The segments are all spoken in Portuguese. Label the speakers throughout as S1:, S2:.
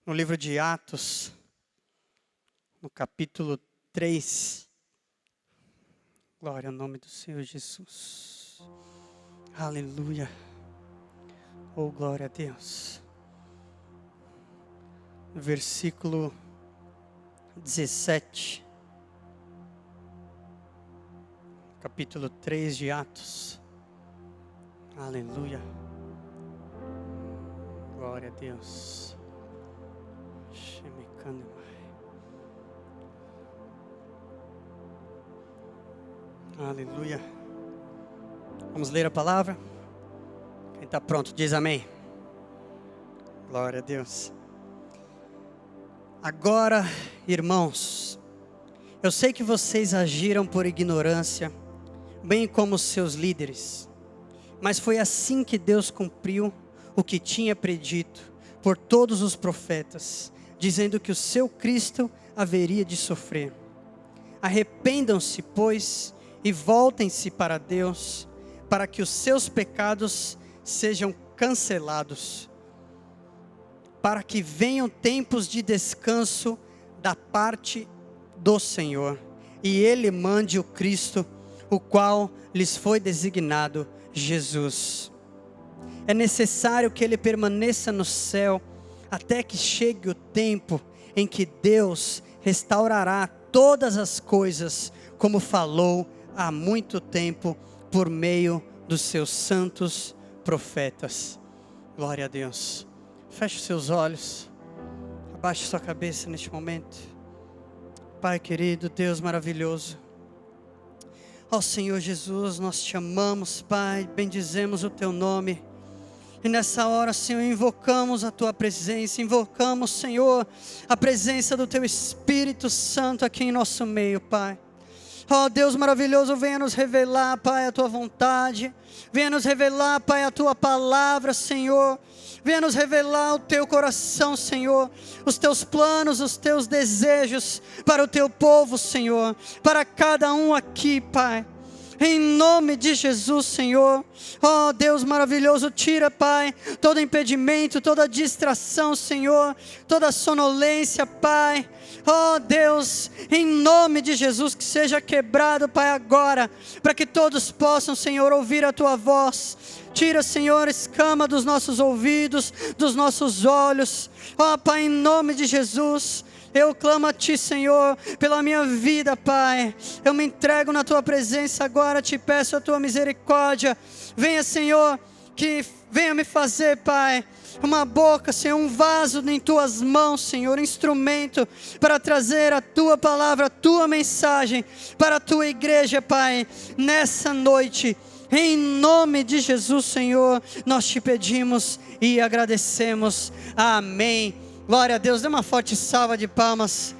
S1: no livro de Atos, no capítulo 3. Glória ao nome do Senhor Jesus. Aleluia. Oh, glória a Deus. Versículo 17. Capítulo 3 de Atos. Aleluia. Glória a Deus. Aleluia. Vamos ler a palavra? Quem está pronto diz amém. Glória a Deus. Agora, irmãos, eu sei que vocês agiram por ignorância, bem como seus líderes. Mas foi assim que Deus cumpriu o que tinha predito por todos os profetas, dizendo que o seu Cristo haveria de sofrer. Arrependam-se, pois, e voltem-se para Deus, para que os seus pecados sejam cancelados, para que venham tempos de descanso da parte do Senhor, e Ele mande o Cristo, o qual lhes foi designado, Jesus. É necessário que Ele permaneça no céu, até que chegue o tempo em que Deus restaurará todas as coisas, como falou há muito tempo, por meio dos seus santos profetas. Glória a Deus. Feche seus olhos, abaixe sua cabeça neste momento. Pai querido, Deus maravilhoso, ó Senhor Jesus, nós te amamos, Pai, bendizemos o teu nome. E nessa hora, Senhor, invocamos a Tua presença, invocamos, Senhor, a presença do Teu Espírito Santo aqui em nosso meio, Pai. Ó Deus maravilhoso, venha nos revelar, Pai, a Tua vontade, venha nos revelar, Pai, a Tua palavra, Senhor. Venha nos revelar o Teu coração, Senhor, os Teus planos, os Teus desejos para o Teu povo, Senhor, para cada um aqui, Pai. Em nome de Jesus, Senhor, ó Deus maravilhoso, tira, Pai, todo impedimento, toda distração, Senhor, toda sonolência, Pai, ó Deus, em nome de Jesus, que seja quebrado, Pai, agora, para que todos possam, Senhor, ouvir a Tua voz. Tira, Senhor, escama dos nossos ouvidos, dos nossos olhos, ó Pai, em nome de Jesus. Eu clamo a Ti, Senhor, pela minha vida, Pai. Eu me entrego na Tua presença agora, te peço a Tua misericórdia. Venha, Senhor, que venha me fazer, Pai, uma boca, Senhor, um vaso em Tuas mãos, Senhor, instrumento para trazer a Tua palavra, a Tua mensagem para a Tua igreja, Pai, nessa noite. Em nome de Jesus, Senhor, nós te pedimos e agradecemos. Amém. Glória a Deus, dê uma forte salva de palmas.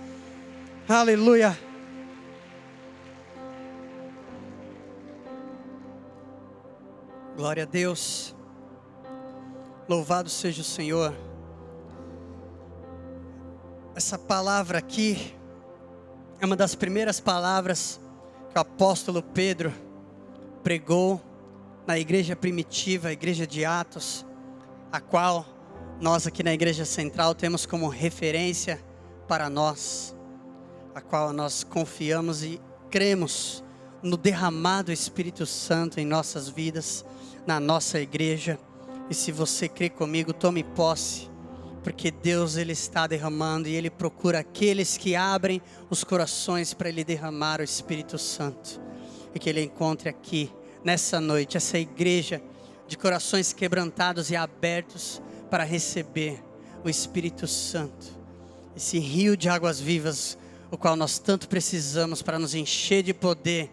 S1: Aleluia. Glória a Deus. Louvado seja o Senhor. Essa palavra aqui é uma das primeiras palavras que o apóstolo Pedro pregou na igreja primitiva, a igreja de Atos, a qual nós aqui na Igreja Central temos como referência para nós, a qual nós confiamos e cremos no derramado Espírito Santo em nossas vidas, na nossa igreja. E se você crê comigo, tome posse, porque Deus Ele está derramando e Ele procura aqueles que abrem os corações para Ele derramar o Espírito Santo. E que Ele encontre aqui, nessa noite, essa igreja de corações quebrantados e abertos, para receber o Espírito Santo, esse rio de águas vivas, o qual nós tanto precisamos para nos encher de poder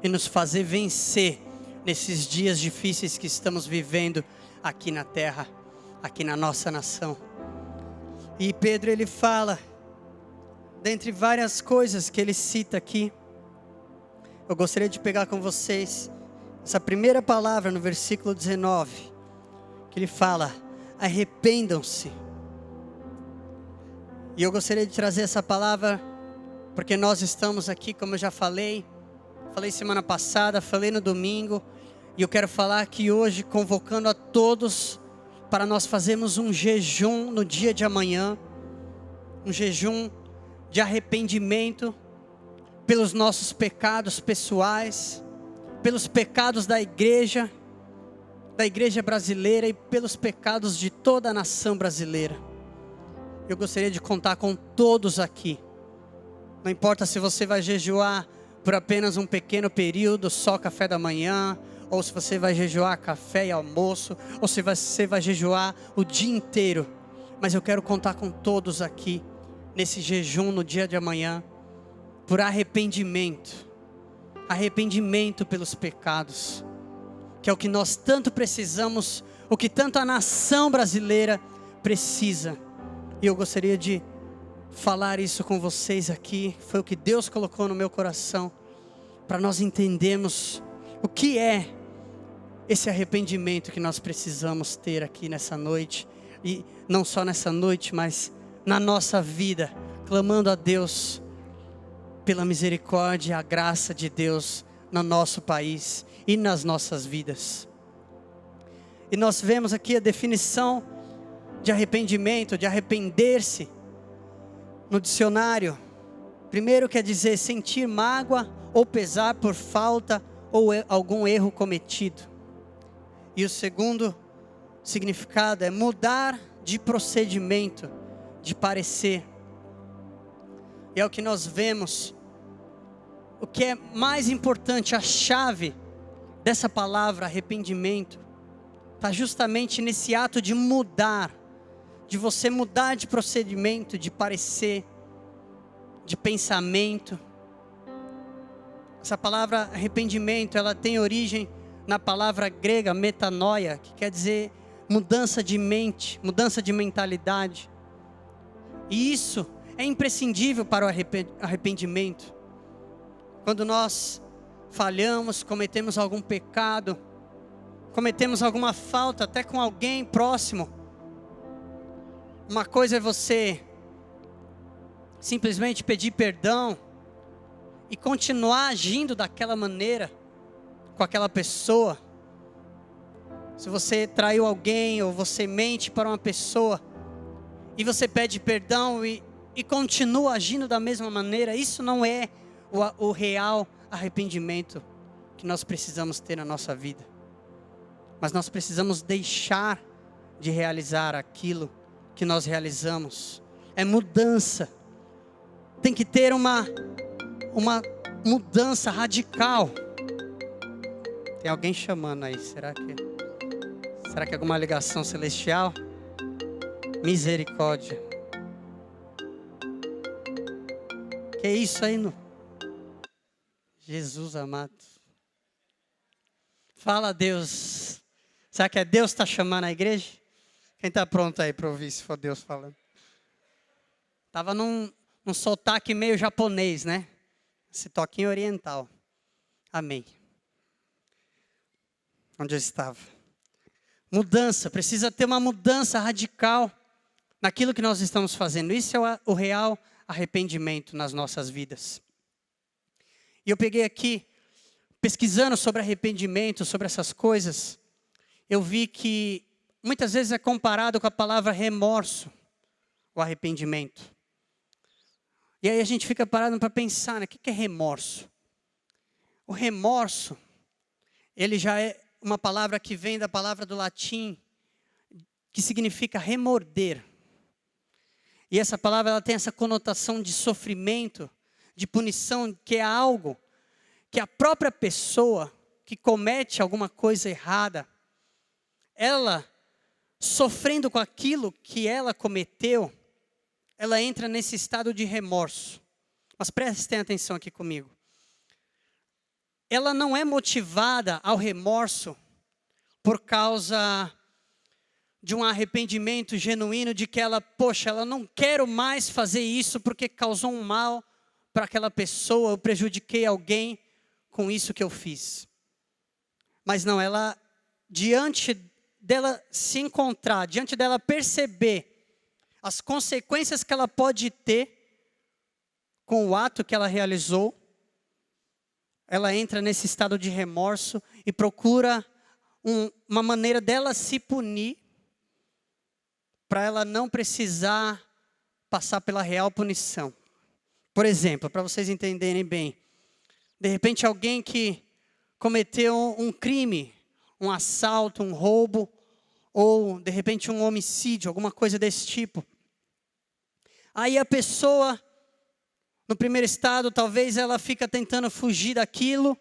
S1: e nos fazer vencer nesses dias difíceis que estamos vivendo aqui na terra, aqui na nossa nação. E Pedro, ele fala, dentre várias coisas que ele cita aqui, eu gostaria de pegar com vocês essa primeira palavra no versículo 19, que ele fala: arrependam-se. E eu gostaria de trazer essa palavra porque nós estamos aqui, como eu já falei semana passada, falei no domingo, e eu quero falar aqui hoje, convocando a todos para nós fazermos um jejum no dia de amanhã, um jejum de arrependimento pelos nossos pecados pessoais, pelos pecados da igreja brasileira e pelos pecados de toda a nação brasileira. Eu gostaria de contar com todos aqui. Não importa se você vai jejuar por apenas um pequeno período, só café da manhã, ou se você vai jejuar café e almoço, ou se você vai jejuar o dia inteiro. Mas eu quero contar com todos aqui, nesse jejum no dia de amanhã, por arrependimento. Arrependimento pelos pecados, que é o que nós tanto precisamos, o que tanto a nação brasileira precisa. E eu gostaria de falar isso com vocês aqui. Foi o que Deus colocou no meu coração, para nós entendermos o que é esse arrependimento que nós precisamos ter aqui nessa noite. E não só nessa noite, mas na nossa vida, clamando a Deus pela misericórdia e a graça de Deus no nosso país e nas nossas vidas. E nós vemos aqui a definição de arrependimento, de arrepender-se, no dicionário. Primeiro quer dizer sentir mágoa ou pesar por falta ou algum erro cometido. E o segundo significado é mudar de procedimento, de parecer. E é o que nós vemos. O que é mais importante, a chave dessa palavra arrependimento, está justamente nesse ato de mudar, de você mudar de procedimento, de parecer, de pensamento. Essa palavra arrependimento, ela tem origem na palavra grega metanoia, que quer dizer mudança de mente, mudança de mentalidade. E isso é imprescindível para o arrependimento. Quando nós falhamos, cometemos algum pecado, cometemos alguma falta até com alguém próximo, uma coisa é você simplesmente pedir perdão e continuar agindo daquela maneira com aquela pessoa. Se você traiu alguém ou você mente para uma pessoa e você pede perdão e continua agindo da mesma maneira, isso não é o real arrependimento que nós precisamos ter na nossa vida. Mas nós precisamos deixar de realizar aquilo que nós realizamos. É mudança. Tem que ter uma mudança radical. Tem alguém chamando aí, será que é alguma ligação celestial? Misericórdia. Que isso aí, Jesus amado. Fala, Deus. Será que é Deus que está chamando a igreja? Quem está pronto aí para ouvir se for Deus falando? Estava num sotaque meio japonês, né? Esse toquinho oriental. Amém. Onde eu estava? Mudança, precisa ter uma mudança radical naquilo que nós estamos fazendo. Isso é o real arrependimento nas nossas vidas. E eu peguei aqui, pesquisando sobre arrependimento, sobre essas coisas, eu vi que muitas vezes é comparado com a palavra remorso, o arrependimento. E aí a gente fica parado para pensar, né? O que é remorso? O remorso, ele já é uma palavra que vem da palavra do latim, que significa remorder. E essa palavra ela tem essa conotação de sofrimento, de punição, que é algo que a própria pessoa que comete alguma coisa errada, ela, sofrendo com aquilo que ela cometeu, ela entra nesse estado de remorso. Mas prestem atenção aqui comigo. Ela não é motivada ao remorso por causa de um arrependimento genuíno de que ela não quero mais fazer isso porque causou um mal para aquela pessoa, eu prejudiquei alguém com isso que eu fiz. Mas não, ela, diante dela se encontrar, diante dela perceber as consequências que ela pode ter com o ato que ela realizou, ela entra nesse estado de remorso e procura uma maneira dela se punir, para ela não precisar passar pela real punição. Por exemplo, para vocês entenderem bem, de repente alguém que cometeu um crime, um assalto, um roubo, ou de repente um homicídio, alguma coisa desse tipo. Aí a pessoa, no primeiro estado, talvez ela fica tentando fugir daquilo.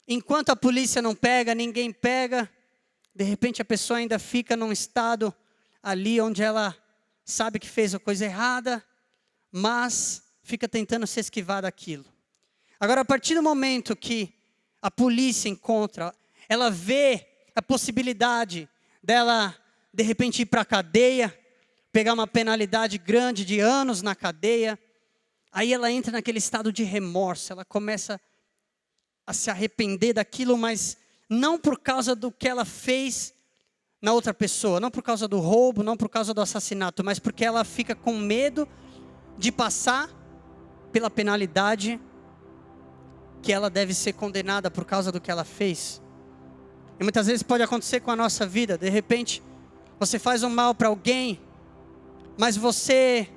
S1: Enquanto a polícia não pega, ninguém pega. De repente a pessoa ainda fica num estado ali onde ela sabe que fez a coisa errada, mas fica tentando se esquivar daquilo. Agora, a partir do momento que a polícia encontra, ela vê a possibilidade dela, de repente, ir para a cadeia, pegar uma penalidade grande de anos na cadeia, aí ela entra naquele estado de remorso, ela começa a se arrepender daquilo, mas não por causa do que ela fez na outra pessoa, não por causa do roubo, não por causa do assassinato, mas porque ela fica com medo de passar pela penalidade que ela deve ser condenada por causa do que ela fez. E muitas vezes pode acontecer com a nossa vida. De repente, você faz um mal para alguém, mas você,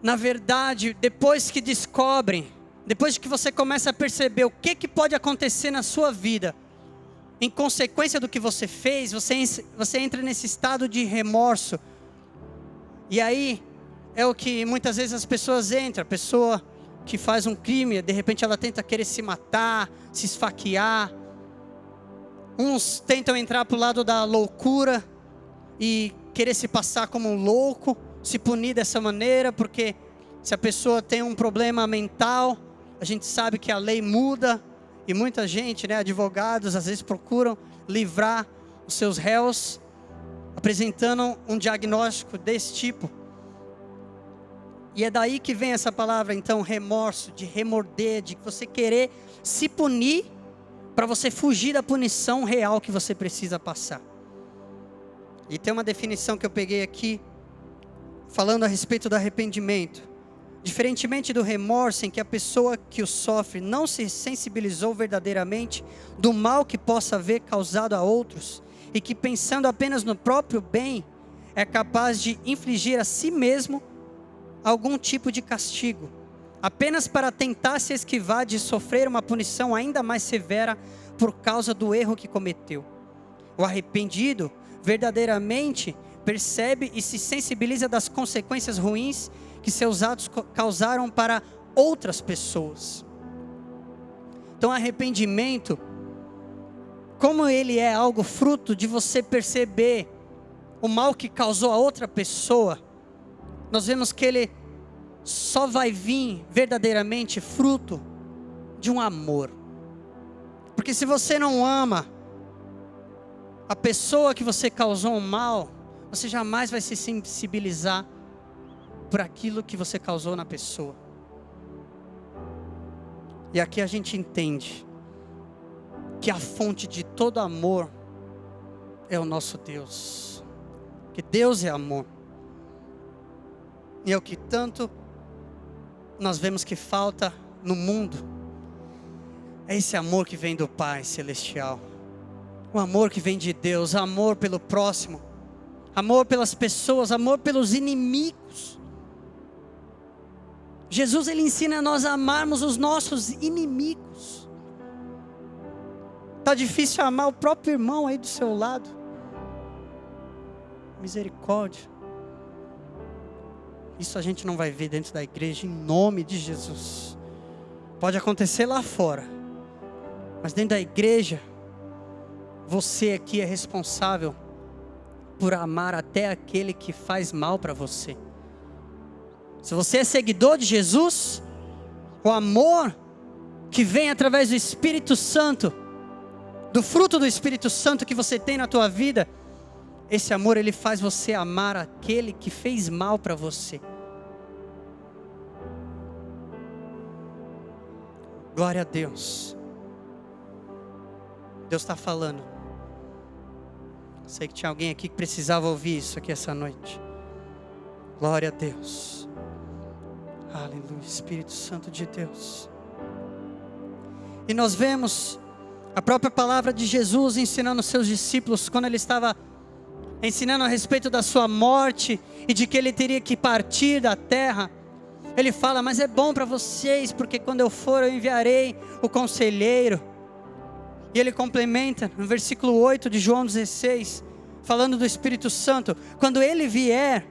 S1: na verdade, depois que descobrem, depois que você começa a perceber o que pode acontecer na sua vida, em consequência do que você fez, você entra nesse estado de remorso. E aí, é o que muitas vezes as pessoas entram. A pessoa que faz um crime, de repente ela tenta querer se matar, se esfaquear. Uns tentam entrar para o lado da loucura e querer se passar como um louco, se punir dessa maneira, porque se a pessoa tem um problema mental, a gente sabe que a lei muda, e muita gente, advogados, às vezes procuram livrar os seus réus, apresentando um diagnóstico desse tipo. E é daí que vem essa palavra, então, remorso, de remorder, de você querer se punir, para você fugir da punição real que você precisa passar. E tem uma definição que eu peguei aqui, falando a respeito do arrependimento. Diferentemente do remorso, em que a pessoa que o sofre não se sensibilizou verdadeiramente do mal que possa haver causado a outros, e que pensando apenas no próprio bem, é capaz de infligir a si mesmo algum tipo de castigo, apenas para tentar se esquivar de sofrer uma punição ainda mais severa por causa do erro que cometeu. O arrependido verdadeiramente percebe e se sensibiliza das consequências ruins que seus atos causaram para outras pessoas. Então, arrependimento, como ele é algo fruto de você perceber o mal que causou a outra pessoa, nós vemos que ele só vai vir verdadeiramente fruto de um amor. Porque se você não ama a pessoa que você causou um mal, você jamais vai se sensibilizar por aquilo que você causou na pessoa. E aqui a gente entende que a fonte de todo amor é o nosso Deus. Que Deus é amor. E é o que tanto nós vemos que falta no mundo. É esse amor que vem do Pai Celestial. O amor que vem de Deus, amor pelo próximo, amor pelas pessoas, amor pelos inimigos. Jesus, ele ensina a nós a amarmos os nossos inimigos. Está difícil amar o próprio irmão aí do seu lado. Misericórdia. Isso a gente não vai ver dentro da igreja, em nome de Jesus. Pode acontecer lá fora, mas dentro da igreja, você aqui é responsável por amar até aquele que faz mal para você. Se você é seguidor de Jesus, o amor que vem através do Espírito Santo, do fruto do Espírito Santo que você tem na tua vida, esse amor, ele faz você amar aquele que fez mal para você. Glória a Deus. Deus está falando. Sei que tinha alguém aqui que precisava ouvir isso aqui essa noite. Glória a Deus. Aleluia, Espírito Santo de Deus. E nós vemos a própria palavra de Jesus ensinando os seus discípulos quando ele estava ensinando a respeito da sua morte e de que ele teria que partir da terra, ele fala: mas é bom para vocês, porque quando eu for eu enviarei o conselheiro. E ele complementa no versículo 8 de João 16, falando do Espírito Santo: quando ele vier,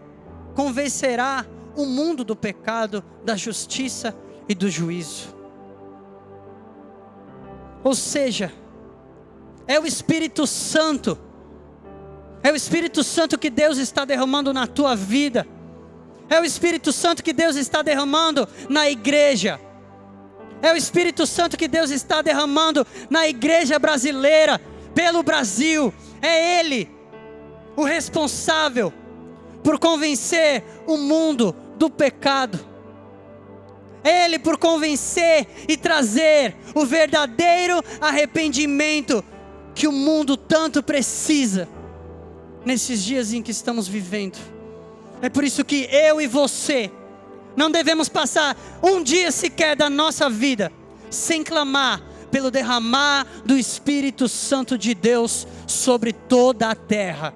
S1: convencerá o mundo do pecado, da justiça e do juízo. Ou seja, é o Espírito Santo, é o Espírito Santo que Deus está derramando na tua vida, é o Espírito Santo que Deus está derramando na igreja, é o Espírito Santo que Deus está derramando na igreja brasileira, pelo Brasil. É Ele o responsável por convencer o mundo do pecado. É Ele por convencer e trazer o verdadeiro arrependimento que o mundo tanto precisa nesses dias em que estamos vivendo. É por isso que eu e você não devemos passar um dia sequer da nossa vida sem clamar pelo derramar do Espírito Santo de Deus sobre toda a terra.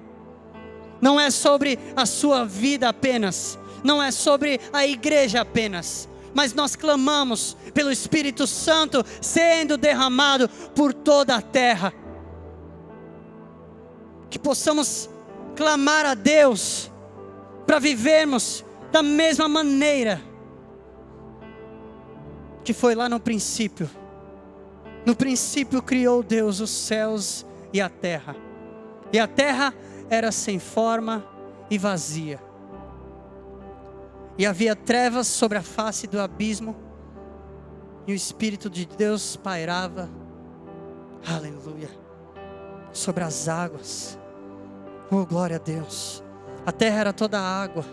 S1: Não é sobre a sua vida apenas, não é sobre a igreja apenas, mas nós clamamos pelo Espírito Santo sendo derramado por toda a terra. Que possamos clamar a Deus para vivermos da mesma maneira que foi lá no princípio. No princípio criou Deus os céus e a terra era sem forma e vazia, e havia trevas sobre a face do abismo, e o Espírito de Deus pairava, aleluia, sobre as águas. Oh, glória a Deus. A terra era toda água,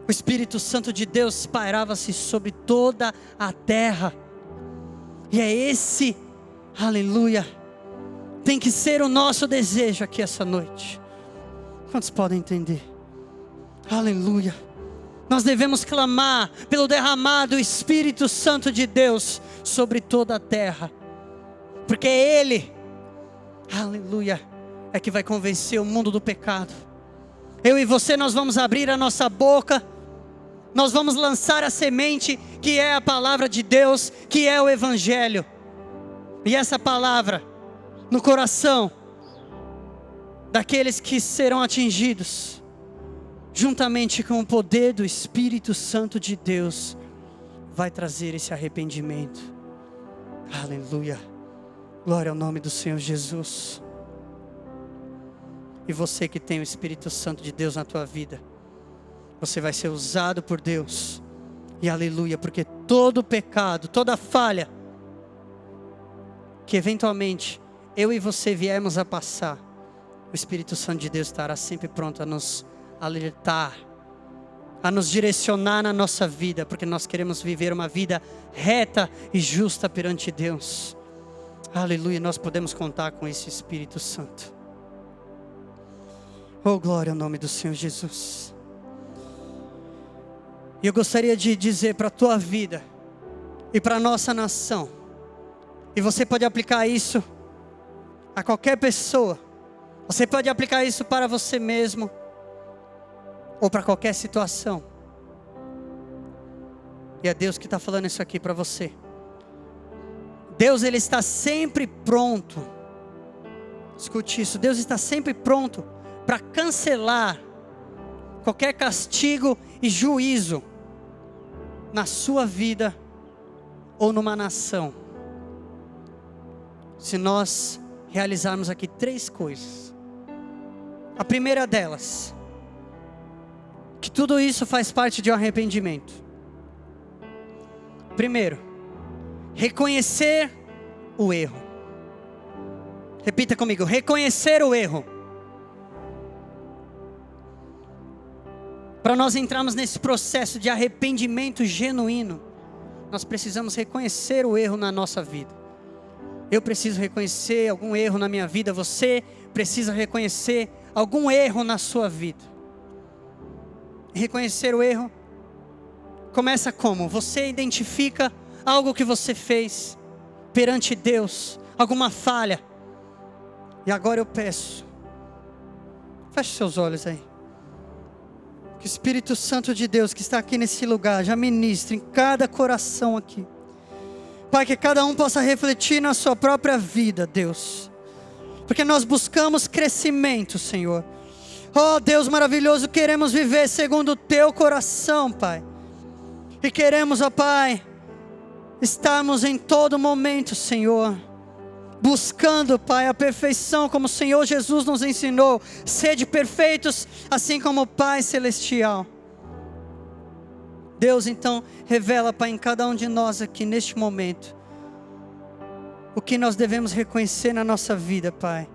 S1: o Espírito Santo de Deus pairava-se sobre toda a terra. E é esse, aleluia, tem que ser o nosso desejo aqui essa noite. Quantos podem entender? Aleluia. Nós devemos clamar pelo derramar do Espírito Santo de Deus sobre toda a terra, porque é Ele, aleluia, é que vai convencer o mundo do pecado. Eu e você, nós vamos abrir a nossa boca, nós vamos lançar a semente que é a palavra de Deus, que é o Evangelho. E essa palavra no coração daqueles que serão atingidos, juntamente com o poder do Espírito Santo de Deus, vai trazer esse arrependimento. Aleluia. Glória ao nome do Senhor Jesus. E você que tem o Espírito Santo de Deus na tua vida, você vai ser usado por Deus. E aleluia, porque todo pecado, toda falha que eventualmente eu e você viemos a passar, o Espírito Santo de Deus estará sempre pronto a nos alertar, a nos direcionar na nossa vida, porque nós queremos viver uma vida reta e justa perante Deus. Aleluia, nós podemos contar com esse Espírito Santo. Oh, glória ao nome do Senhor Jesus. E eu gostaria de dizer para a tua vida e para a nossa nação, e você pode aplicar isso a qualquer pessoa, você pode aplicar isso para você mesmo, ou para qualquer situação. E é Deus que está falando isso aqui para você. Deus, Ele está sempre pronto. Escute isso, Deus está sempre pronto para cancelar qualquer castigo e juízo na sua vida ou numa nação, se nós realizarmos aqui 3 coisas. A primeira delas, que tudo isso faz parte de um arrependimento. Primeiro, reconhecer o erro. Repita comigo: reconhecer o erro. Para nós entrarmos nesse processo de arrependimento genuíno, nós precisamos reconhecer o erro na nossa vida. Eu preciso reconhecer algum erro na minha vida, você precisa reconhecer algum erro na sua vida. Reconhecer o erro começa como? Você identifica algo que você fez perante Deus, alguma falha. E agora eu peço Feche seus olhos aí. Que o Espírito Santo de Deus que está aqui nesse lugar já ministre em cada coração aqui. Pai, que cada um possa refletir na sua própria vida, Deus. Porque nós buscamos crescimento, Senhor. Oh Deus maravilhoso, queremos viver segundo o Teu coração, Pai. E queremos, ó Pai, estarmos em todo momento, Senhor, buscando, Pai, a perfeição como o Senhor Jesus nos ensinou. Sede perfeitos, assim como o Pai Celestial. Deus, então, revela, Pai, em cada um de nós aqui neste momento, o que nós devemos reconhecer na nossa vida, Pai,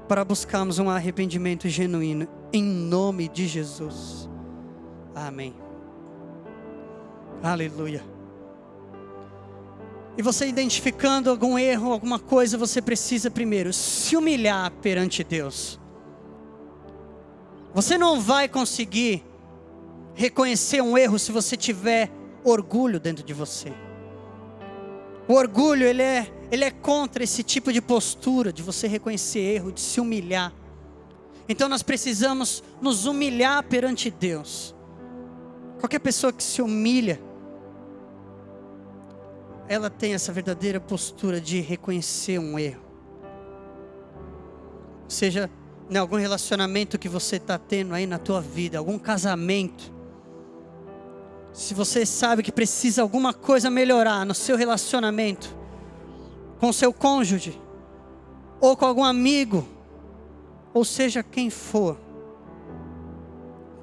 S1: para buscarmos um arrependimento genuíno, em nome de Jesus. Amém. Aleluia. E você identificando algum erro, alguma coisa, você precisa primeiro se humilhar perante Deus. Você não vai conseguir reconhecer um erro se você tiver orgulho dentro de você. O orgulho, ele é contra esse tipo de postura, de você reconhecer erro, de se humilhar. Então nós precisamos nos humilhar perante Deus. Qualquer pessoa que se humilha, ela tem essa verdadeira postura de reconhecer um erro. Seja em algum relacionamento que você está tendo aí na tua vida, algum casamento. Se você sabe que precisa alguma coisa melhorar no seu relacionamento, com o seu cônjuge, ou com algum amigo, ou seja quem for,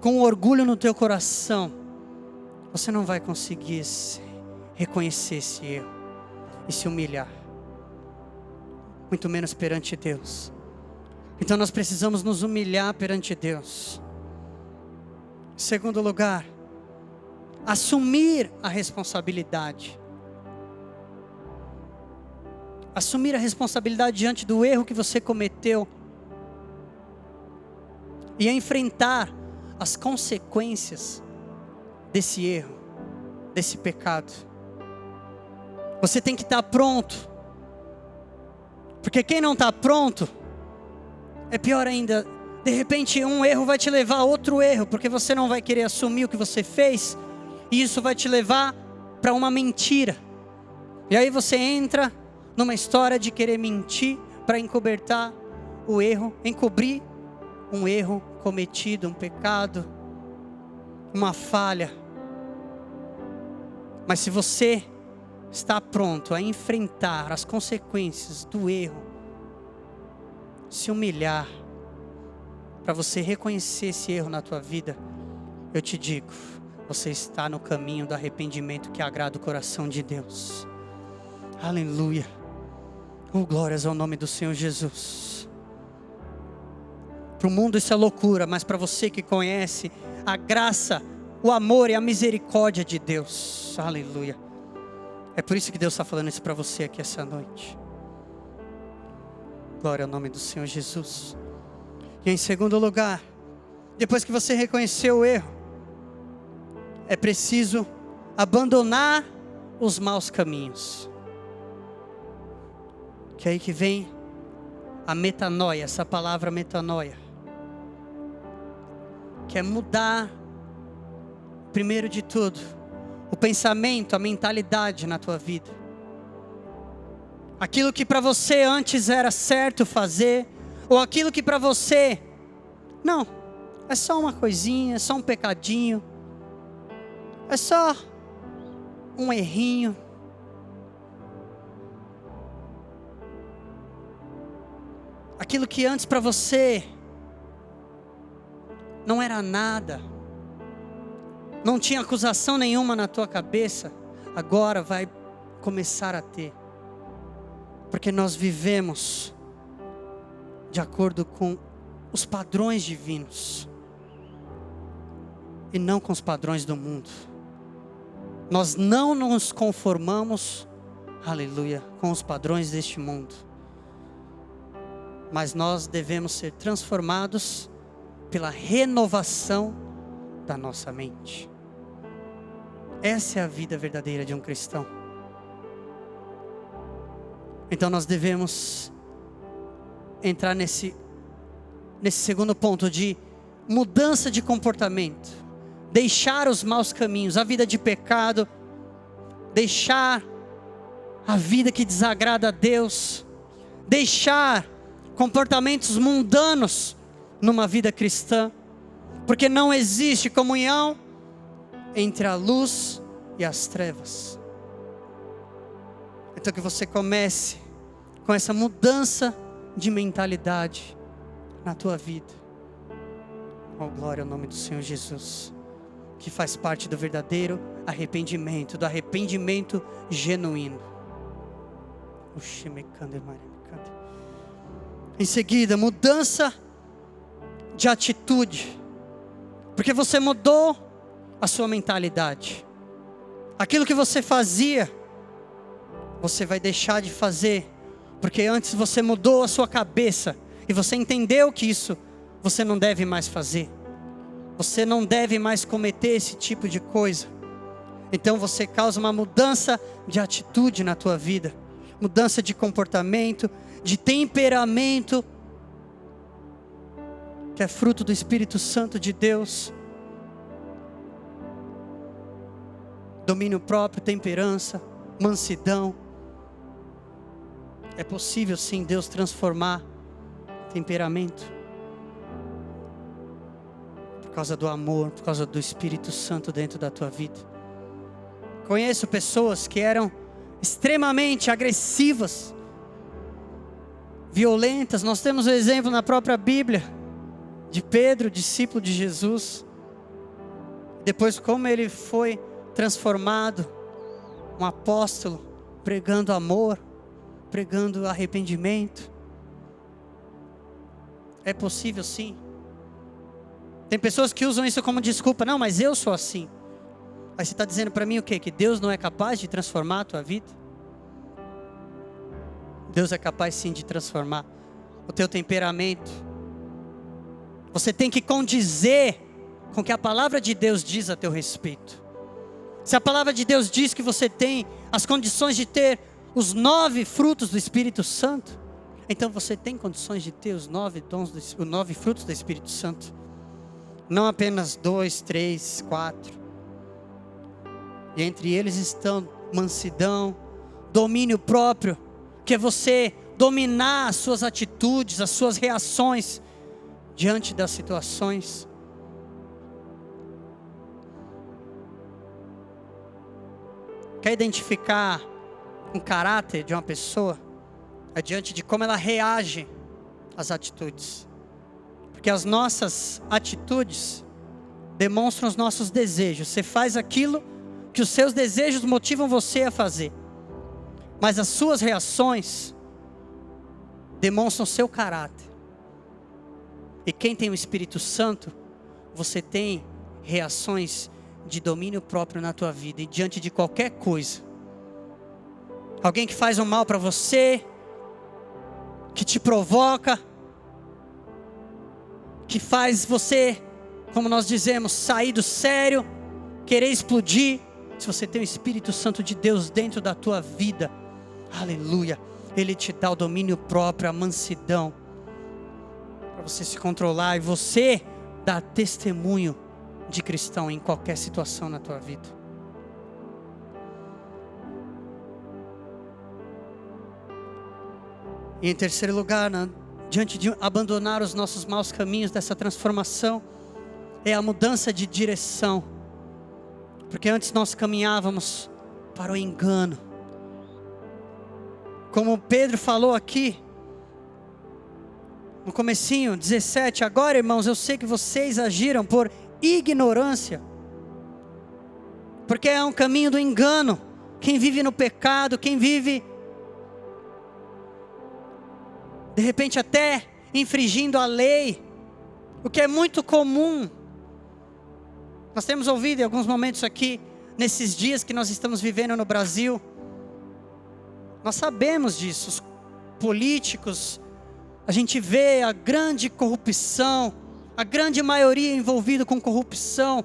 S1: com orgulho no teu coração, você não vai conseguir reconhecer esse erro e se humilhar, muito menos perante Deus. Então nós precisamos nos humilhar perante Deus. Em segundo lugar, assumir a responsabilidade. Assumir a responsabilidade diante do erro que você cometeu e enfrentar as consequências desse erro, desse pecado. Você tem que estar pronto, porque quem não está pronto, é pior ainda. De repente um erro vai te levar a outro erro, porque você não vai querer assumir o que você fez, e isso vai te levar para uma mentira. E aí você entra numa história de querer mentir para encobertar o erro, encobrir um erro cometido, um pecado, uma falha. Mas se você está pronto a enfrentar as consequências do erro, se humilhar, para você reconhecer esse erro na tua vida, eu te digo, você está no caminho do arrependimento que agrada o coração de Deus. Aleluia. Oh, glórias ao nome do Senhor Jesus. Para o mundo isso é loucura, mas para você que conhece a graça, o amor e a misericórdia de Deus, aleluia. É por isso que Deus está falando isso para você aqui essa noite. Glória ao nome do Senhor Jesus. E em segundo lugar, depois que você reconheceu o erro, é preciso abandonar os maus caminhos. Que é aí que vem a metanoia, essa palavra metanoia. Que é mudar, primeiro de tudo, o pensamento, a mentalidade na tua vida. Aquilo que para você antes era certo fazer, ou aquilo que para você, não, é só uma coisinha, é só um pecadinho, é só um errinho. Aquilo que antes para você não era nada, não tinha acusação nenhuma na tua cabeça, agora vai começar a ter. Porque nós vivemos de acordo com os padrões divinos e não com os padrões do mundo. Nós não nos conformamos, aleluia, com os padrões deste mundo. Mas nós devemos ser transformados pela renovação da nossa mente. Essa é a vida verdadeira de um cristão. Então nós devemos entrar nesse nesse segundo ponto de mudança de comportamento. Deixar os maus caminhos, a vida de pecado, deixar a vida que desagrada a Deus, deixar comportamentos mundanos numa vida cristã, porque não existe comunhão entre a luz e as trevas. Então que você comece com essa mudança de mentalidade na tua vida. Oh, glória ao nome do Senhor Jesus, que faz parte do verdadeiro arrependimento, do arrependimento genuíno. Em seguida, mudança de atitude, porque você mudou a sua mentalidade. Aquilo que você fazia, você vai deixar de fazer, porque antes você mudou a sua cabeça e você entendeu que isso você não deve mais fazer. Você não deve mais cometer esse tipo de coisa. Então você causa uma mudança de atitude na tua vida, mudança de comportamento, de temperamento, que é fruto do Espírito Santo de Deus. Domínio próprio, temperança, mansidão. É possível sim Deus transformar temperamento, por causa do amor, por causa do Espírito Santo dentro da tua vida. Conheço pessoas que eram extremamente agressivas, violentas. Nós temos um exemplo na própria Bíblia de Pedro, discípulo de Jesus. Depois como ele foi transformado, um apóstolo, pregando amor, pregando arrependimento. É possível sim. Tem pessoas que usam isso como desculpa. Não, mas eu sou assim. Aí você está dizendo para mim o quê? Que Deus não é capaz de transformar a tua vida? Deus é capaz sim de transformar o teu temperamento. Você tem que condizer com o que a palavra de Deus diz a teu respeito. Se a palavra de Deus diz que você tem as condições de ter os 9 frutos do Espírito Santo, então você tem condições de ter os 9 frutos do Espírito Santo. Não apenas 2, 3, 4. E entre eles estão mansidão, domínio próprio, que é você dominar as suas atitudes, as suas reações diante das situações. Quer identificar um caráter de uma pessoa? É diante de como ela reage às atitudes. Porque as nossas atitudes demonstram os nossos desejos. Você faz aquilo que os seus desejos motivam você a fazer. Mas as suas reações demonstram o seu caráter. E quem tem o Espírito Santo, você tem reações de domínio próprio na tua vida e diante de qualquer coisa. Alguém que faz um mal para você, que te provoca, que faz você, como nós dizemos, sair do sério, querer explodir. Se você tem o Espírito Santo de Deus dentro da tua vida, aleluia, Ele te dá o domínio próprio, a mansidão, para você se controlar e você dar testemunho de cristão em qualquer situação na tua vida. E em terceiro lugar, diante de abandonar os nossos maus caminhos dessa transformação, é a mudança de direção. Porque antes nós caminhávamos para o engano. Como Pedro falou aqui, no comecinho, 17, agora irmãos, eu sei que vocês agiram por ignorância. Porque é um caminho do engano. Quem vive no pecado, quem vive de repente até infringindo a lei, o que é muito comum. Nós temos ouvido em alguns momentos aqui, nesses dias que nós estamos vivendo no Brasil, nós sabemos disso, os políticos, a gente vê a grande corrupção, a grande maioria envolvida com corrupção,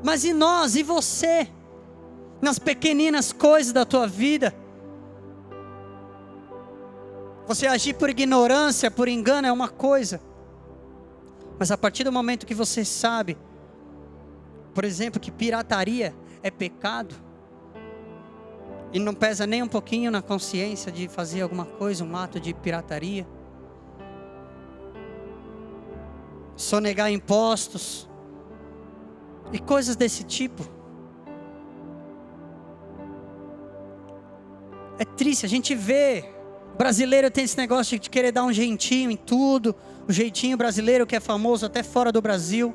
S1: mas e nós, e você, nas pequeninas coisas da tua vida? Você agir por ignorância, por engano é uma coisa, Mas a partir do momento que você sabe, por exemplo, que pirataria é pecado, e não pesa nem um pouquinho na consciência de fazer alguma coisa, um ato de pirataria, sonegar impostos e coisas desse tipo. É triste, a gente vê, o brasileiro tem esse negócio de querer dar um jeitinho em tudo, o jeitinho brasileiro que é famoso até fora do Brasil.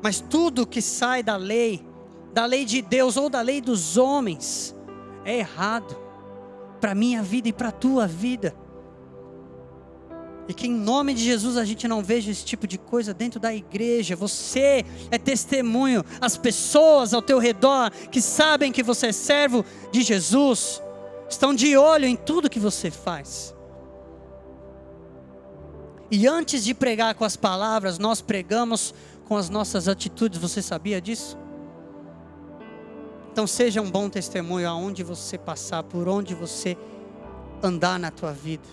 S1: Mas tudo que sai da lei de Deus ou da lei dos homens, é errado, para a minha vida e para a tua vida. E que em nome de Jesus a gente não veja esse tipo de coisa dentro da igreja. Você é testemunho, as pessoas ao teu redor que sabem que você é servo de Jesus, estão de olho em tudo que você faz. E antes de pregar com as palavras, nós pregamos com as nossas atitudes. Você sabia disso? Então seja um bom testemunho aonde você passar, por onde você andar na tua vida.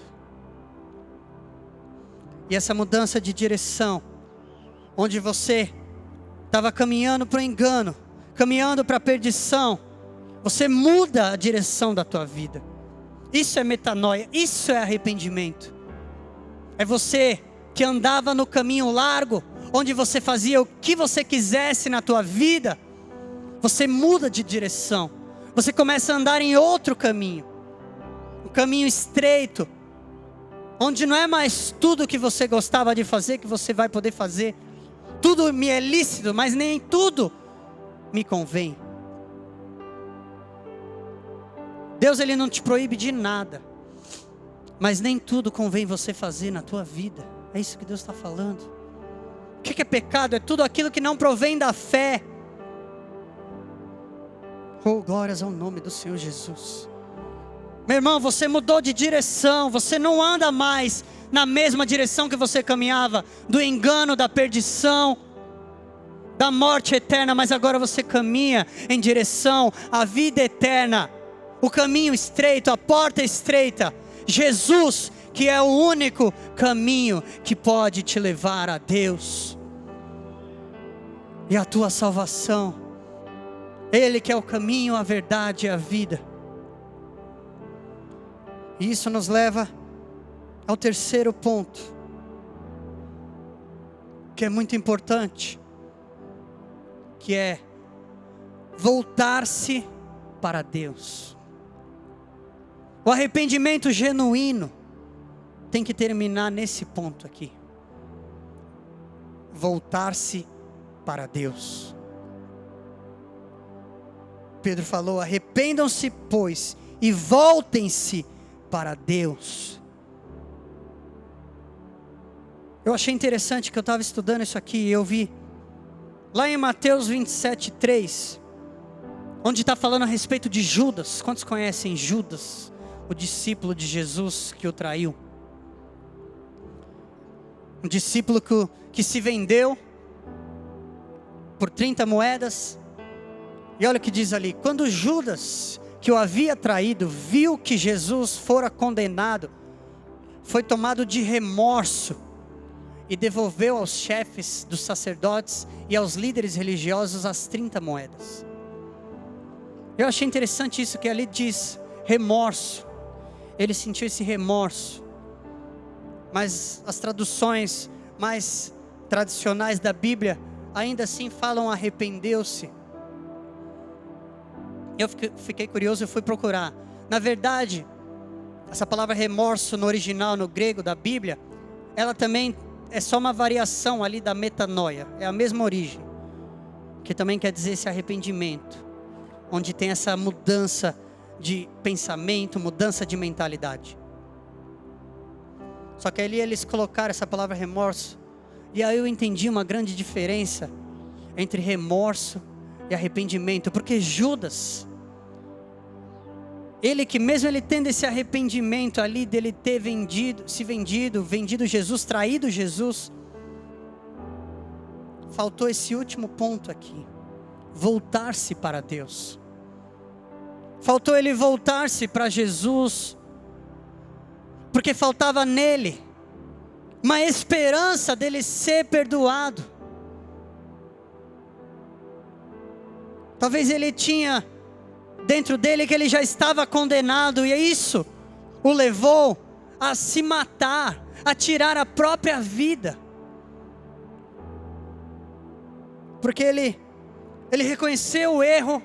S1: E essa mudança de direção, onde você estava caminhando para o engano, caminhando para a perdição, você muda a direção da tua vida. Isso é metanoia, isso é arrependimento. É você que andava no caminho largo, onde você fazia o que você quisesse na tua vida, você muda de direção. Você começa a andar em outro caminho, um caminho estreito, onde não é mais tudo que você gostava de fazer que você vai poder fazer. Tudo me é lícito, mas nem tudo me convém. Deus, Ele não te proíbe de nada, mas nem tudo convém você fazer na tua vida. É isso que Deus está falando. O que é pecado? É tudo aquilo que não provém da fé. Oh, glórias ao nome do Senhor Jesus. Meu irmão, você mudou de direção, você não anda mais na mesma direção que você caminhava, do engano, da perdição, da morte eterna, mas agora você caminha em direção à vida eterna, o caminho estreito, a porta estreita, Jesus, que é o único caminho que pode te levar a Deus e a tua salvação. Ele que é o caminho, a verdade e a vida. E isso nos leva ao terceiro ponto, que é muito importante, que é voltar-se para Deus. O arrependimento genuíno tem que terminar nesse ponto aqui. Voltar-se para Deus. Pedro falou: arrependam-se, pois, e voltem-se para Deus. Eu achei interessante que eu estava estudando isso aqui e eu vi lá em Mateus 27:3, onde está falando a respeito de Judas. Quantos conhecem Judas, o discípulo de Jesus que o traiu? Um discípulo que se vendeu por 30 moedas. E olha o que diz ali: quando Judas, que o havia traído, viu que Jesus fora condenado, foi tomado de remorso e devolveu aos chefes dos sacerdotes e aos líderes religiosos as 30 moedas. Eu achei interessante isso que ali diz, remorso. Ele sentiu esse remorso. Mas as traduções mais tradicionais da Bíblia ainda assim falam arrependeu-se. Eu fiquei curioso e fui procurar. Na verdade, essa palavra remorso no original, no grego da Bíblia, ela também é só uma variação ali da metanoia. É a mesma origem, que também quer dizer esse arrependimento, onde tem essa mudança de pensamento, mudança de mentalidade. Só que ali eles colocaram essa palavra remorso, e aí eu entendi uma grande diferença entre remorso e arrependimento, porque Judas, ele que mesmo ele tendo esse arrependimento ali dele ter vendido Jesus, traído Jesus, faltou esse último ponto aqui, voltar-se para Deus. Faltou ele voltar-se para Jesus, porque faltava nele uma esperança dele ser perdoado. Talvez ele tinha dentro dele que ele já estava condenado, e isso o levou a se matar, a tirar a própria vida. Porque ele reconheceu o erro,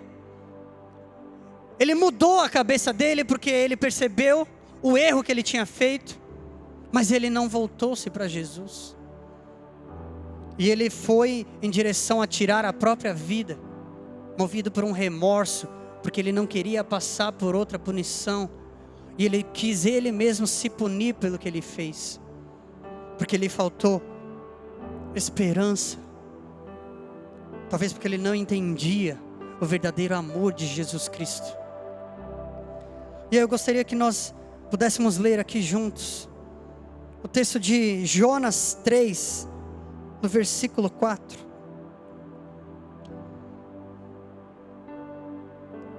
S1: ele mudou a cabeça dele porque ele percebeu o erro que ele tinha feito, mas ele não voltou-se para Jesus. E ele foi em direção a tirar a própria vida, movido por um remorso, porque ele não queria passar por outra punição. E ele quis ele mesmo se punir pelo que ele fez, porque lhe faltou esperança. Talvez porque ele não entendia o verdadeiro amor de Jesus Cristo. E eu gostaria que nós pudéssemos ler aqui juntos o texto de Jonas 3, no versículo 4.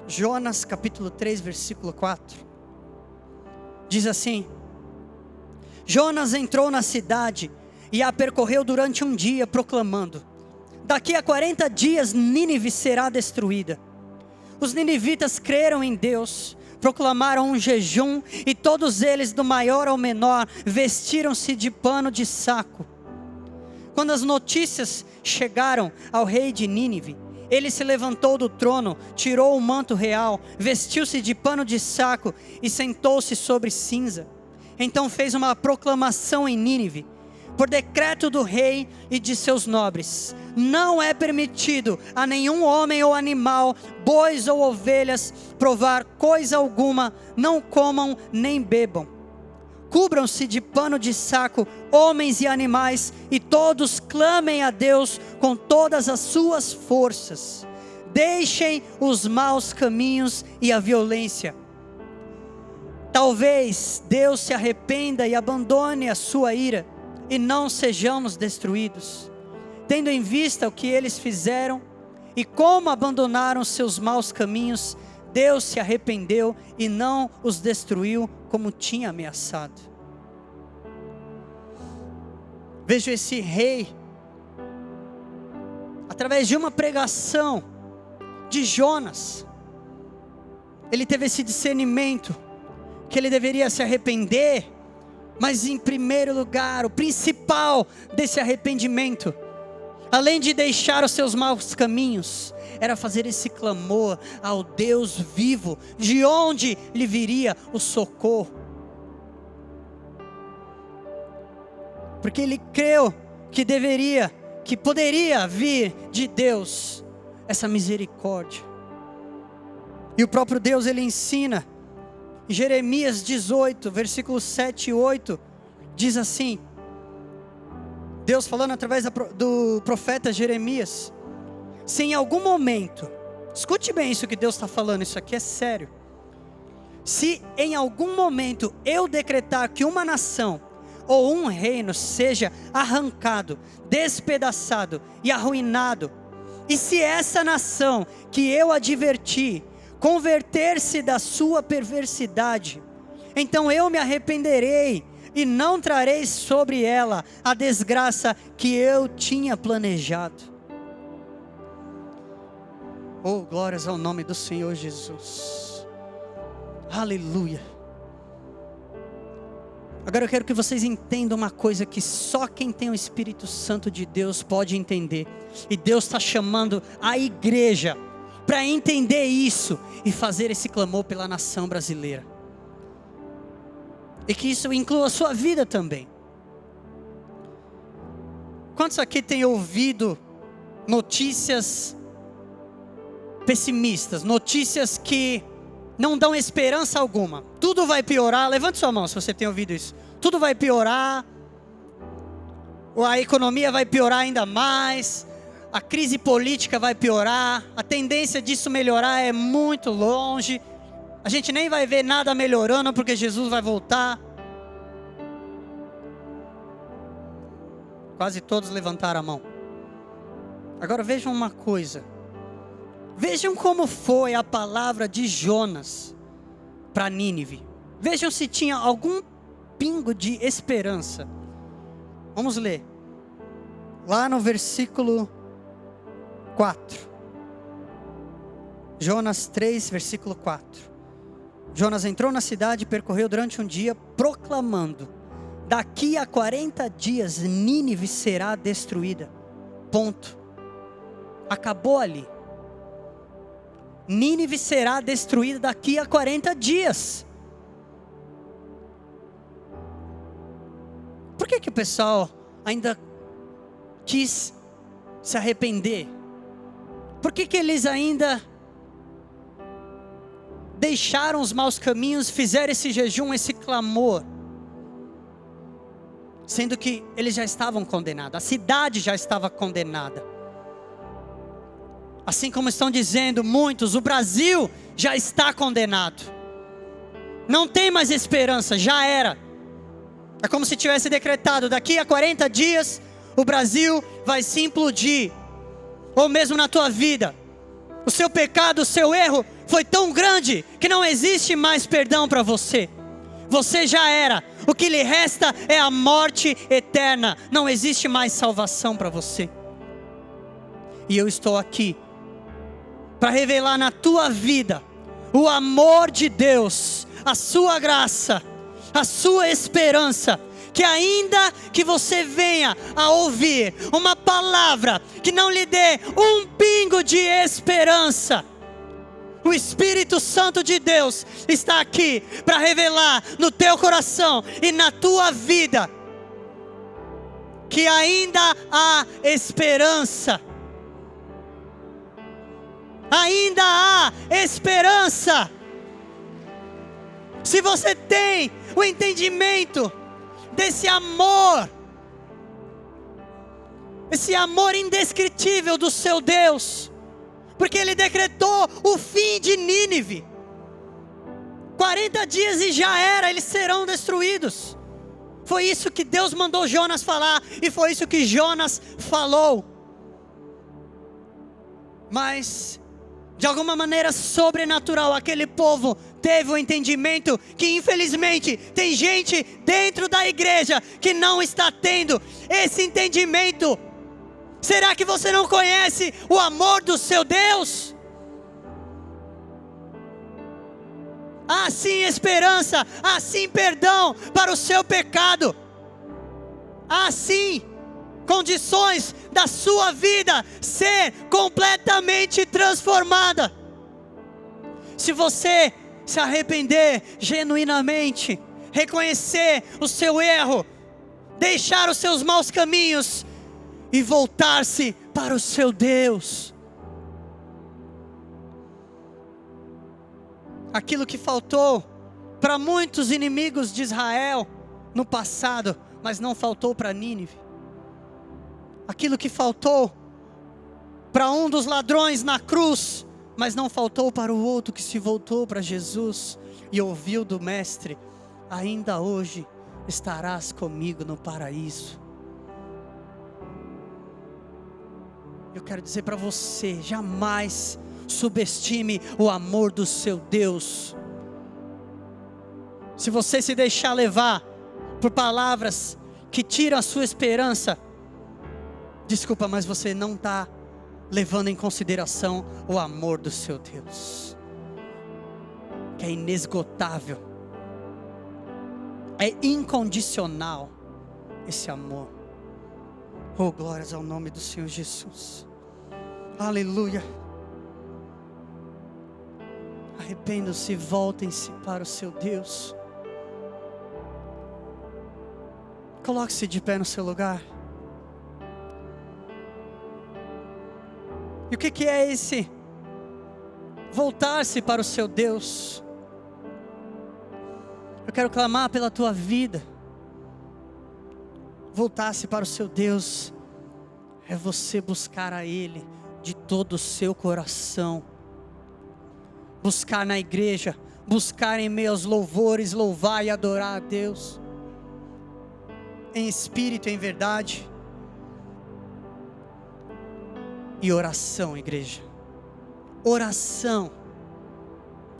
S1: Jonas capítulo 3, versículo 4. Diz assim: Jonas entrou na cidade e a percorreu durante um dia, proclamando: daqui a 40 dias Nínive será destruída. Os ninivitas creram em Deus, proclamaram um jejum, e todos eles, do maior ao menor, vestiram-se de pano de saco. Quando as notícias chegaram ao rei de Nínive, ele se levantou do trono, tirou o manto real, vestiu-se de pano de saco e sentou-se sobre cinza. Então fez uma proclamação em Nínive: por decreto do rei e de seus nobres, não é permitido a nenhum homem ou animal, bois ou ovelhas, provar coisa alguma, não comam nem bebam. Cubram-se de pano de saco, homens e animais, e todos clamem a Deus com todas as suas forças. Deixem os maus caminhos e a violência. Talvez Deus se arrependa e abandone a sua ira, e não sejamos destruídos, tendo em vista o que eles fizeram e como abandonaram seus maus caminhos. Deus se arrependeu e não os destruiu como tinha ameaçado. Vejo esse rei, através de uma pregação de Jonas, ele teve esse discernimento que ele deveria se arrepender. Mas em primeiro lugar, o principal desse arrependimento, além de deixar os seus maus caminhos, era fazer esse clamor ao Deus vivo, de onde lhe viria o socorro. Porque ele creu que poderia vir de Deus essa misericórdia. E o próprio Deus, ele ensina em Jeremias 18, versículos 7 e 8, diz assim, Deus falando através do profeta Jeremias: se em algum momento, escute bem isso que Deus está falando, isso aqui é sério. Se em algum momento eu decretar que uma nação ou um reino seja arrancado, despedaçado e arruinado, e se essa nação que eu adverti converter-se da sua perversidade, então eu me arrependerei e não trarei sobre ela a desgraça que eu tinha planejado. Oh, glórias ao nome do Senhor Jesus. Aleluia. Agora eu quero que vocês entendam uma coisa que só quem tem o Espírito Santo de Deus pode entender. E Deus está chamando a igreja para entender isso e fazer esse clamor pela nação brasileira. E que isso inclua a sua vida também. Quantos aqui têm ouvido notícias pessimistas, notícias que não dão esperança alguma? Tudo vai piorar. Levante sua mão se você tem ouvido isso. Tudo vai piorar, a economia vai piorar ainda mais, a crise política vai piorar, a tendência disso melhorar é muito longe, a gente nem vai ver nada melhorando porque Jesus vai voltar. Quase todos levantaram a mão. Agora vejam uma coisa, vejam como foi a palavra de Jonas para Nínive. Vejam se tinha algum pingo de esperança. Vamos ler. Lá no versículo 4. Jonas 3, versículo 4. Jonas entrou na cidade e percorreu durante um dia, proclamando: daqui a 40 dias Nínive será destruída. Ponto. Acabou ali. Nínive será destruída daqui a 40 dias. Por que o pessoal ainda quis se arrepender? Por que eles ainda deixaram os maus caminhos, fizeram esse jejum, esse clamor? Sendo que eles já estavam condenados, a cidade já estava condenada. Assim como estão dizendo muitos, o Brasil já está condenado. Não tem mais esperança, já era. É como se tivesse decretado: daqui a 40 dias o Brasil vai se implodir. Ou mesmo na tua vida, o seu pecado, o seu erro foi tão grande que não existe mais perdão para você. Você já era. O que lhe resta é a morte eterna. Não existe mais salvação para você. E eu estou aqui para revelar na tua vida o amor de Deus, a sua graça, a sua esperança. Que ainda que você venha a ouvir uma palavra que não lhe dê um pingo de esperança, o Espírito Santo de Deus está aqui para revelar no teu coração e na tua vida que ainda há esperança. Ainda há esperança. Se você tem o entendimento desse amor, esse amor indescritível do seu Deus, porque Ele decretou o fim de Nínive. 40 dias e já era, eles serão destruídos. Foi isso que Deus mandou Jonas falar, e foi isso que Jonas falou. Mas de alguma maneira sobrenatural, aquele povo teve o entendimento que infelizmente tem gente dentro da igreja que não está tendo esse entendimento. Será que você não conhece o amor do seu Deus? Há sim esperança, há sim perdão para o seu pecado. Há sim condições da sua vida ser completamente transformada. Se você se arrepender genuinamente, reconhecer o seu erro, deixar os seus maus caminhos e voltar-se para o seu Deus. Aquilo que faltou para muitos inimigos de Israel no passado, mas não faltou para Nínive. Aquilo que faltou para um dos ladrões na cruz, mas não faltou para o outro que se voltou para Jesus e ouviu do Mestre: ainda hoje estarás comigo no paraíso. Eu quero dizer para você, jamais subestime o amor do seu Deus. Se você se deixar levar por palavras que tiram a sua esperança, desculpa, mas você não está levando em consideração o amor do seu Deus, que é inesgotável, é incondicional esse amor. Oh, glórias ao nome do Senhor Jesus. Aleluia. Arrependam-se, voltem-se para o seu Deus. Coloque-se de pé no seu lugar. E o que é esse voltar-se para o seu Deus? Eu quero clamar pela tua vida. Voltar-se para o seu Deus é você buscar a Ele de todo o seu coração. Buscar na igreja, buscar em meio aos louvores, louvar e adorar a Deus em espírito e em verdade. E oração, igreja. Oração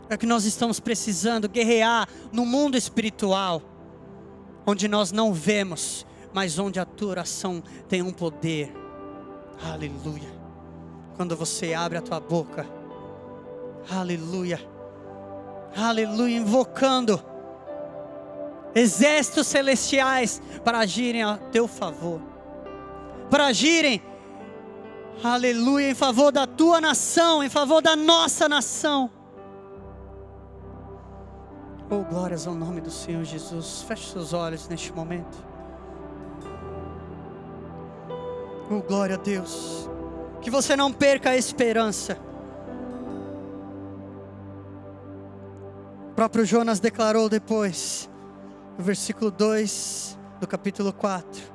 S1: é o que nós estamos precisando, guerrear no mundo espiritual, onde nós não vemos, mas onde a tua oração tem um poder. Aleluia. Quando você abre a tua boca, aleluia, aleluia, invocando exércitos celestiais para agirem a teu favor, para agirem, aleluia, em favor da tua nação, em favor da nossa nação. Oh, glórias ao nome do Senhor Jesus. Feche seus olhos neste momento. Oh, glória a Deus. Que você não perca a esperança. O próprio Jonas declarou depois, no versículo 2 do capítulo 4.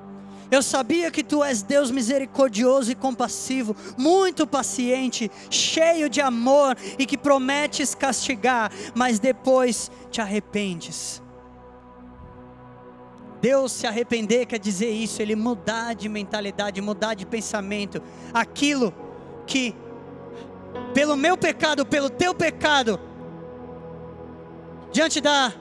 S1: Eu sabia que tu és Deus misericordioso e compassivo, muito paciente, cheio de amor e que prometes castigar, mas depois te arrependes. Deus se arrepender quer dizer isso, Ele mudar de mentalidade, mudar de pensamento. Aquilo que, pelo meu pecado, pelo teu pecado, diante da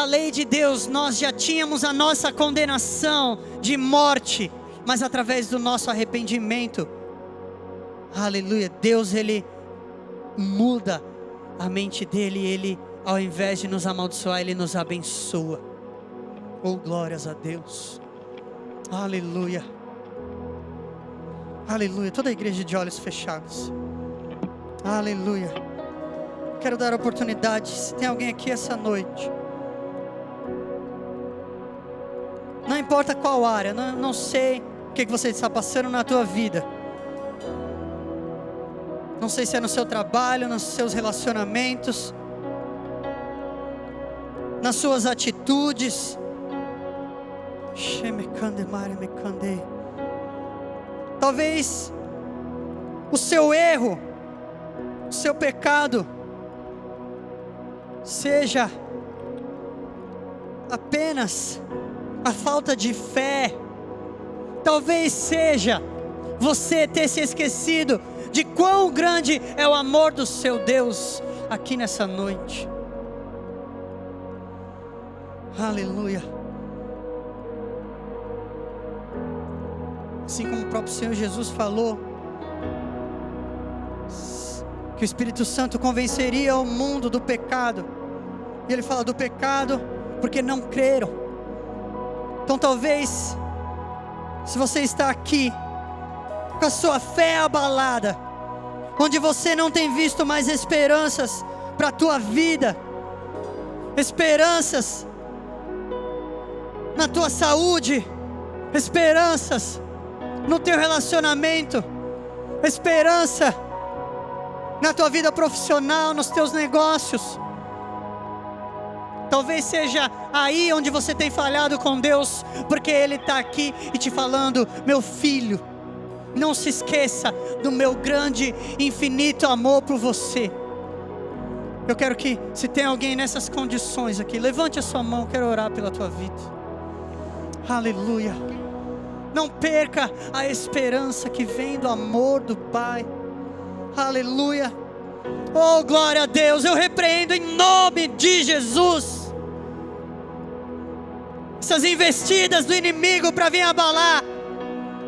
S1: lei de Deus, nós já tínhamos a nossa condenação de morte, mas através do nosso arrependimento, aleluia, Deus Ele muda a mente dele, Ele, ao invés de nos amaldiçoar, Ele nos abençoa. Oh, glórias a Deus, aleluia, aleluia. Toda a igreja de olhos fechados, aleluia. Quero dar a oportunidade, se tem alguém aqui essa noite, não importa qual área, não sei o que você está passando na tua vida, não sei se é no seu trabalho, nos seus relacionamentos, nas suas atitudes, talvez o seu erro, o seu pecado seja apenas a falta de fé. Talvez seja você ter se esquecido de quão grande é o amor do seu Deus aqui nessa noite. Aleluia. Assim como o próprio Senhor Jesus falou que o Espírito Santo convenceria o mundo do pecado, e Ele fala do pecado porque não creram. Então talvez, se você está aqui com a sua fé abalada, onde você não tem visto mais esperanças para a tua vida, esperanças na tua saúde, esperanças no teu relacionamento, esperança na tua vida profissional, nos teus negócios. Talvez seja aí onde você tem falhado com Deus, porque Ele está aqui e te falando: meu filho, não se esqueça do meu grande, infinito amor por você. Eu quero que, se tem alguém nessas condições aqui, levante a sua mão, quero orar pela tua vida. Aleluia. Não perca a esperança que vem do amor do Pai. Aleluia. Oh, glória a Deus. Eu repreendo em nome de Jesus essas investidas do inimigo para vir abalar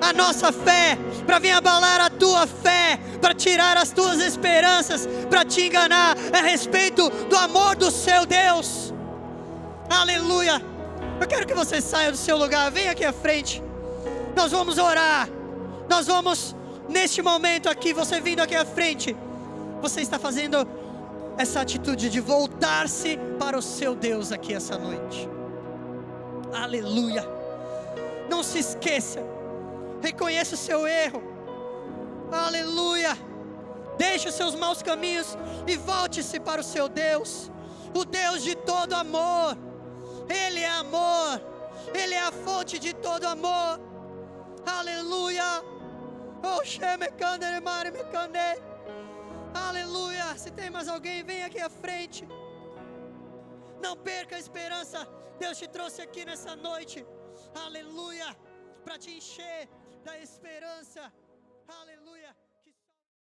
S1: a nossa fé, para vir abalar a tua fé, para tirar as tuas esperanças, para te enganar a respeito do amor do seu Deus. Aleluia. Eu quero que você saia do seu lugar, venha aqui à frente. Nós vamos orar. Nós vamos, neste momento aqui, você vindo aqui à frente, você está fazendo essa atitude de voltar-se para o seu Deus aqui essa noite. Aleluia. Não se esqueça. Reconheça o seu erro. Aleluia. Deixe os seus maus caminhos e volte-se para o seu Deus, o Deus de todo amor. Ele é amor. Ele é a fonte de todo amor. Aleluia. Oh, aleluia. Se tem mais alguém, vem aqui à frente. Não perca a esperança. Deus te trouxe aqui nessa noite. Aleluia. Para te encher da esperança. Aleluia.